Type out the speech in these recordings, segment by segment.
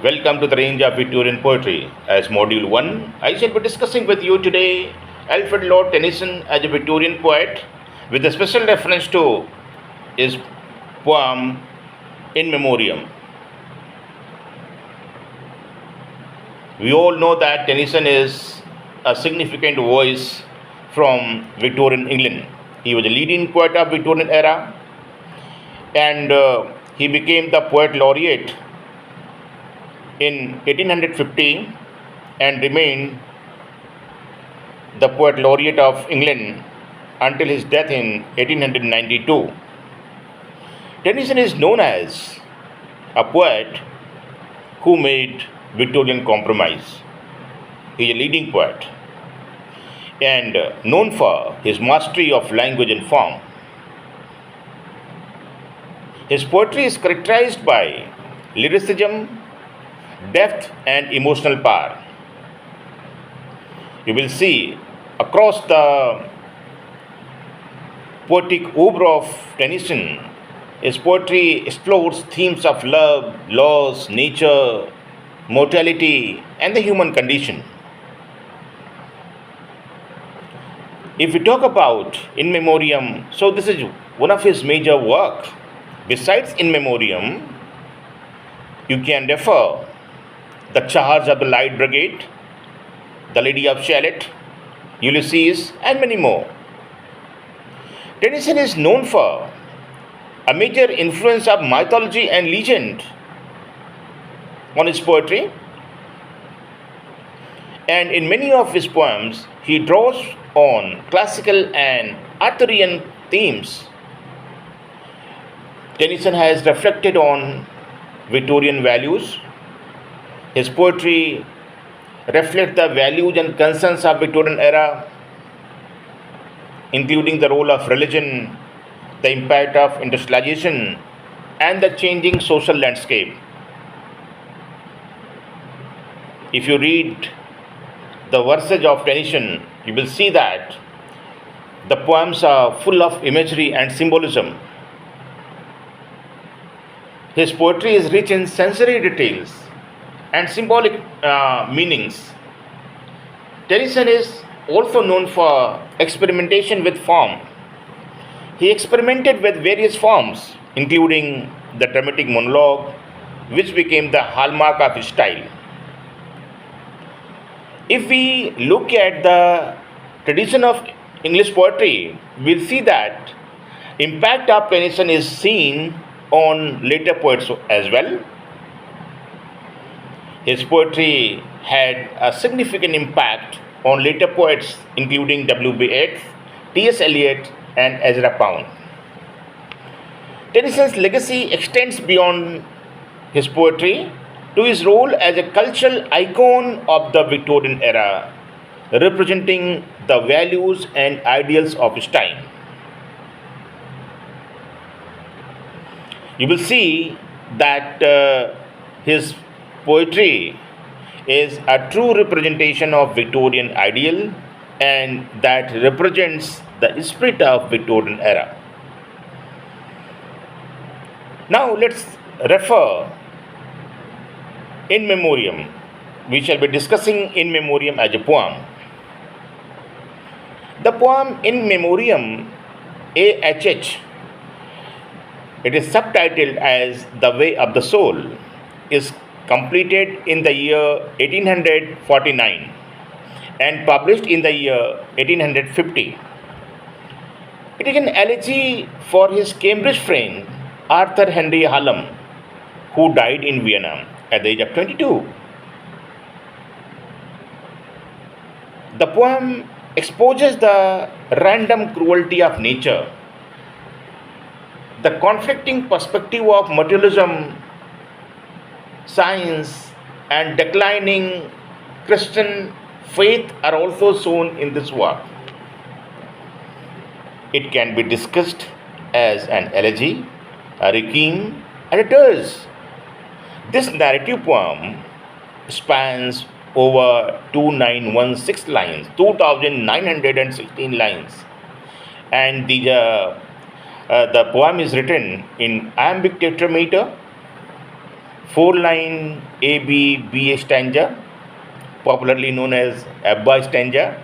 Welcome to the range of Victorian poetry. As Module 1, I shall be discussing with you today Alfred Lord Tennyson as a Victorian poet with a special reference to his poem In Memoriam. We all know that Tennyson is a significant voice from Victorian England. He was a leading poet of Victorian era and he became the poet laureate in 1850 and remained the poet laureate of England until his death in 1892. Tennyson is known as a poet who made Victorian compromise. He is a leading poet and known for his mastery of language and form. His poetry is characterized by lyricism, depth, and emotional power. You will see across the poetic oeuvre of Tennyson, his poetry explores themes of love, loss, nature, mortality, and the human condition. If we talk about In Memoriam, so this is one of his major work. Besides In Memoriam, you can refer The Charge of the Light Brigade, The Lady of Shalott, Ulysses, and many more. Tennyson is known for a major influence of mythology and legend on his poetry, and in many of his poems, he draws on classical and Arthurian themes. Tennyson has reflected on Victorian values. His poetry reflects the values and concerns of Victorian era, including the role of religion, the impact of industrialization, and the changing social landscape. If you read the verses of Tennyson, you will see that the poems are full of imagery and symbolism. His poetry is rich in sensory details and symbolic meanings. Tennyson is also known for experimentation with form. He experimented with various forms, including the dramatic monologue, which became the hallmark of his style. If we look at the tradition of English poetry, we'll see that impact of Tennyson is seen on later poets as well. His poetry had a significant impact on later poets including W.B. Yeats, T.S. Eliot, and Ezra Pound. Tennyson's legacy extends beyond his poetry to his role as a cultural icon of the Victorian era, representing the values and ideals of his time. You will see that his poetry is a true representation of Victorian ideal and that represents the spirit of Victorian era. Now let's refer In Memoriam. We shall be discussing In Memoriam as a poem. The poem In Memoriam, AHH, it is subtitled as The Way of the Soul, is completed in the year 1849 and published in the year 1850. It is an elegy for his Cambridge friend Arthur Henry Hallam, who died in Vienna at the age of 22. The poem exposes the random cruelty of nature, the conflicting perspective of materialism, science, and declining Christian faith are also shown in this work. It can be discussed as an elegy, a requiem, and a dirge. This narrative poem spans over 2916 lines, 2916 lines, and the poem is written in iambic tetrameter, 4-line ABBA stanza, popularly known as Abba stanza,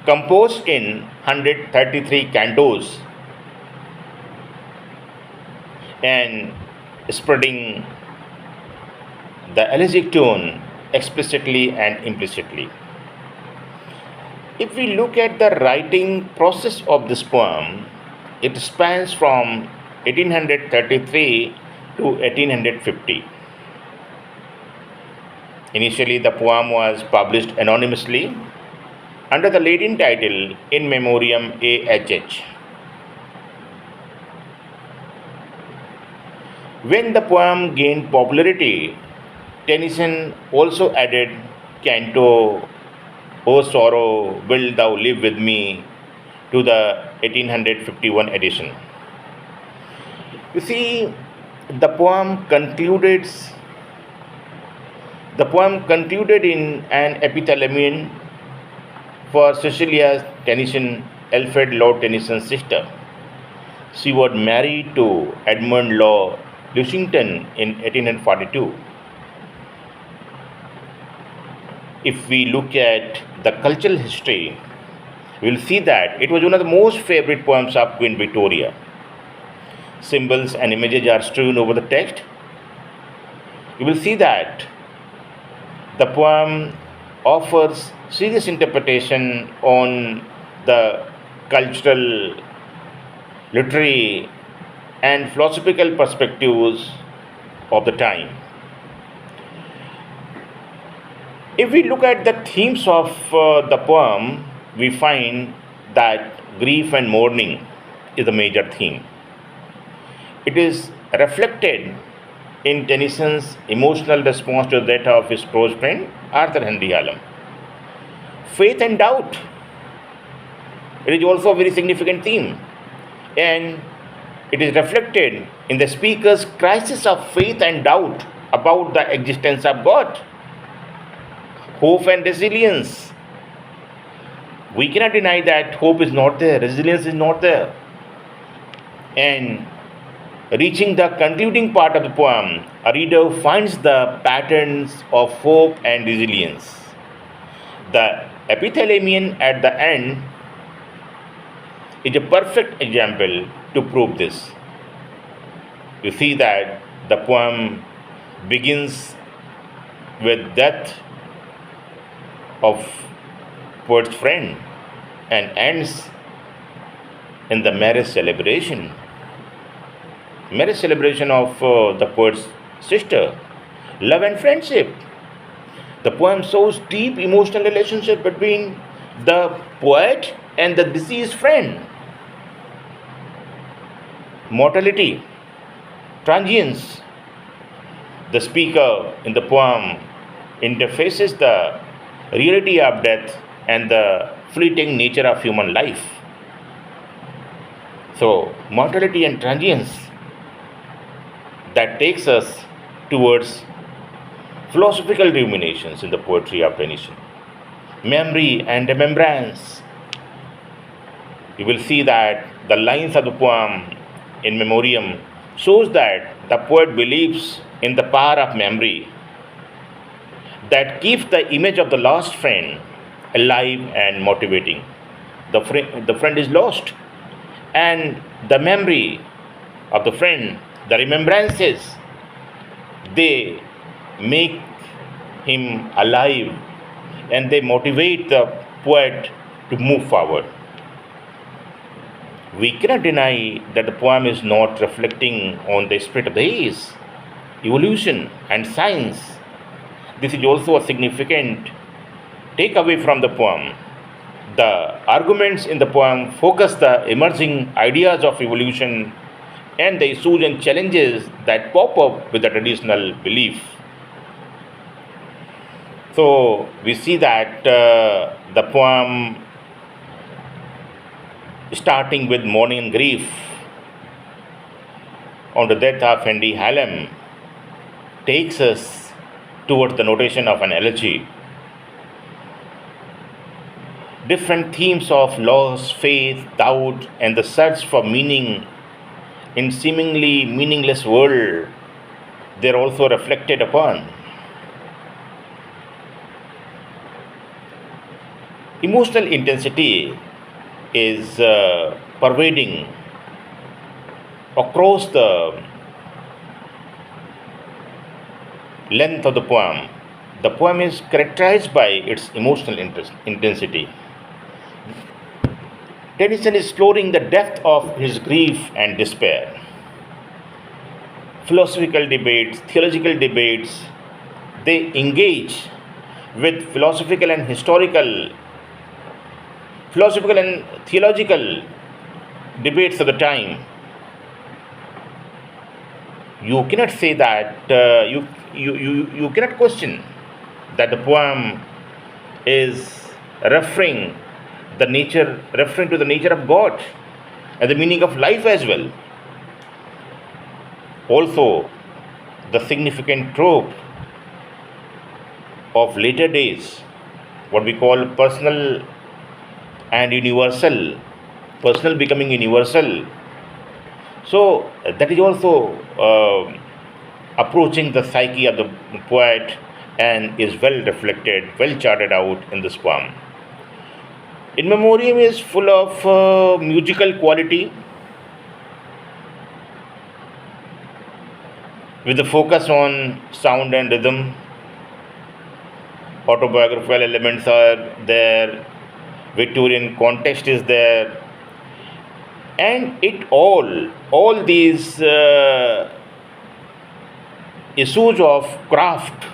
composed in 133 cantos and spreading the elegiac tone explicitly and implicitly. If we look at the writing process of this poem, it spans from 1833 to 1850. Initially, the poem was published anonymously under the Latin title In Memoriam AHH. When the poem gained popularity, Tennyson also added canto O Sorrow, Will Thou Live With Me to the 1851 edition. You see, the poem concluded in an epithalamion for Cecilia Tennyson, Alfred Lord Tennyson's sister. She was married to Edmund Law Lushington in 1842. If we look at the cultural history, we will see that it was one of the most favorite poems of Queen Victoria. Symbols and images are strewn over the text. You will see that the poem offers serious interpretation on the cultural, literary, and philosophical perspectives of the time. If we look at the themes of the poem, we find that grief and mourning is the major theme. It is reflected in Tennyson's emotional response to the death of his close friend Arthur Henry Hallam. Faith and doubt. It is also a very significant theme, and it is reflected in the speaker's crisis of faith and doubt about the existence of God. Hope and resilience. We cannot deny that hope is not there, resilience is not there. And reaching the concluding part of the poem, a reader finds the patterns of hope and resilience. The epithalamion at the end is a perfect example to prove this. You see that the poem begins with death of poet's friend and ends in the marriage celebration of the poet's sister, love and friendship. The poem shows deep emotional relationship between the poet and the deceased friend. Mortality, transience. The speaker in the poem interfaces the reality of death and the fleeting nature of human life. So, mortality and transience, that takes us towards philosophical ruminations in the poetry of Tennyson. Memory and remembrance. You will see that the lines of the poem in Memoriam shows that the poet believes in the power of memory that keeps the image of the lost friend alive and motivating. The friend is lost, and the memory of the friend, the remembrances, they make him alive and they motivate the poet to move forward. We cannot deny that the poem is not reflecting on the spirit of the age, evolution, and science. This is also a significant takeaway from the poem. The arguments in the poem focus the emerging ideas of evolution and the issues and challenges that pop up with the traditional belief. So we see that the poem, starting with mourning and grief on the death of Henry Hallam, takes us towards the notation of an elegy. Different themes of loss, faith, doubt, and the search for meaning in seemingly meaningless world, they are also reflected upon. Emotional intensity is pervading across the length of the poem. The poem is characterized by its emotional intensity. Tennyson is exploring the depth of his grief and despair. Philosophical debates, theological debates, they engage with philosophical and theological debates of the time. You cannot say that, you cannot question that the poem is referring referring to the nature of God and the meaning of life as well. Also, the significant trope of later days, what we call personal and universal, personal becoming universal. So that is also approaching the psyche of the poet and is well reflected, well charted out in this poem. In Memoriam is full of musical quality with a focus on sound and rhythm. Autobiographical elements are there, Victorian context is there, and all these issues of craft,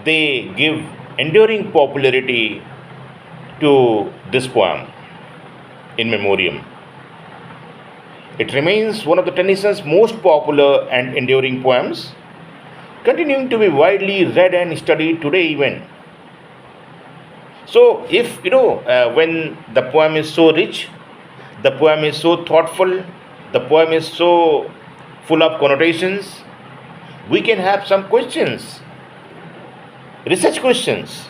they give enduring popularity to this poem, In Memoriam. It remains one of the Tennyson's most popular and enduring poems, continuing to be widely read and studied today even. So, if when the poem is so rich, the poem is so thoughtful, the poem is so full of connotations, we can have some questions, research questions,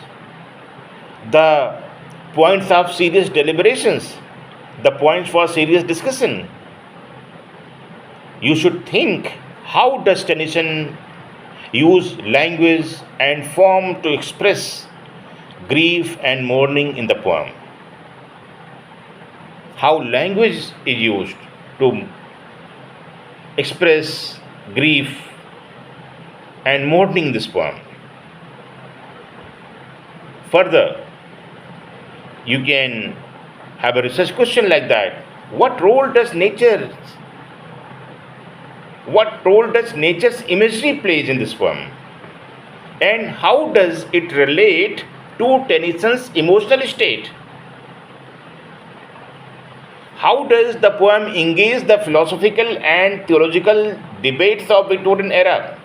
the points of serious deliberations, the points for serious discussion. You should think, how does Tennyson use language and form to express grief and mourning in the poem? How language is used to express grief and mourning in this poem. Further, you can have a research question like that. What role does nature's imagery plays in this poem? And how does it relate to Tennyson's emotional state? How does the poem engage the philosophical and theological debates of Victorian era?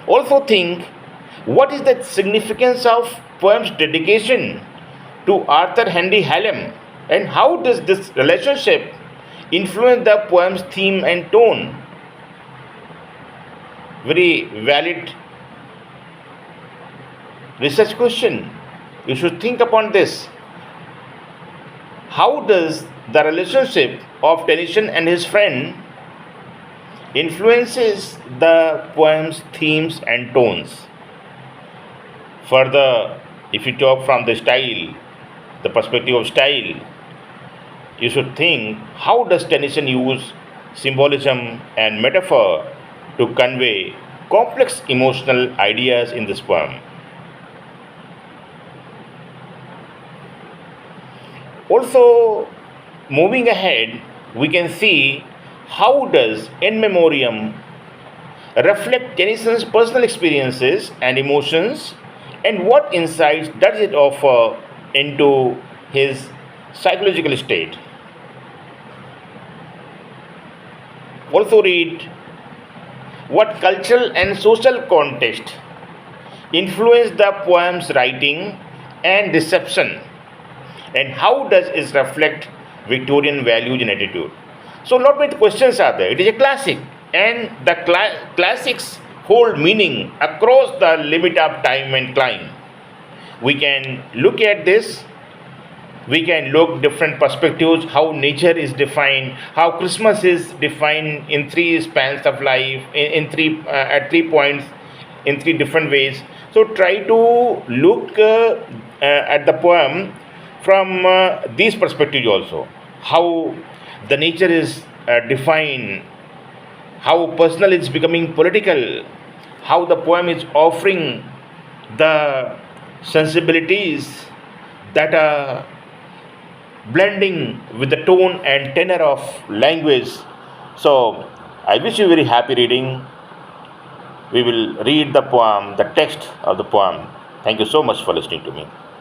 Also think, what is the significance of poem's dedication to Arthur Henry Hallam, and how does this relationship influence the poem's theme and tone? Very valid research question. You should think upon this. How does the relationship of Tennyson and his friend influences the poem's themes and tones? Further, if you talk from the style, the perspective of style, you should think, how does Tennyson use symbolism and metaphor to convey complex emotional ideas in this poem? Also, moving ahead, we can see, how does In Memoriam reflect Tennyson's personal experiences and emotions, and what insights does it offer into his psychological state? Also read, what cultural and social context influenced the poem's writing and reception, and how does it reflect Victorian values and attitude? So, lot many questions are there. It is a classic, and the classics hold meaning across the limit of time and clime. We can look at this we can look different perspectives, how nature is defined, how Christmas is defined in three spans of life, in three at 3 points, in three different ways. So try to look at the poem from these perspectives also, how the nature is defined, how personal is becoming political, how the poem is offering the sensibilities that are blending with the tone and tenor of language. So I wish you very happy reading. We will read the poem, the text of the poem. Thank you so much for listening to me.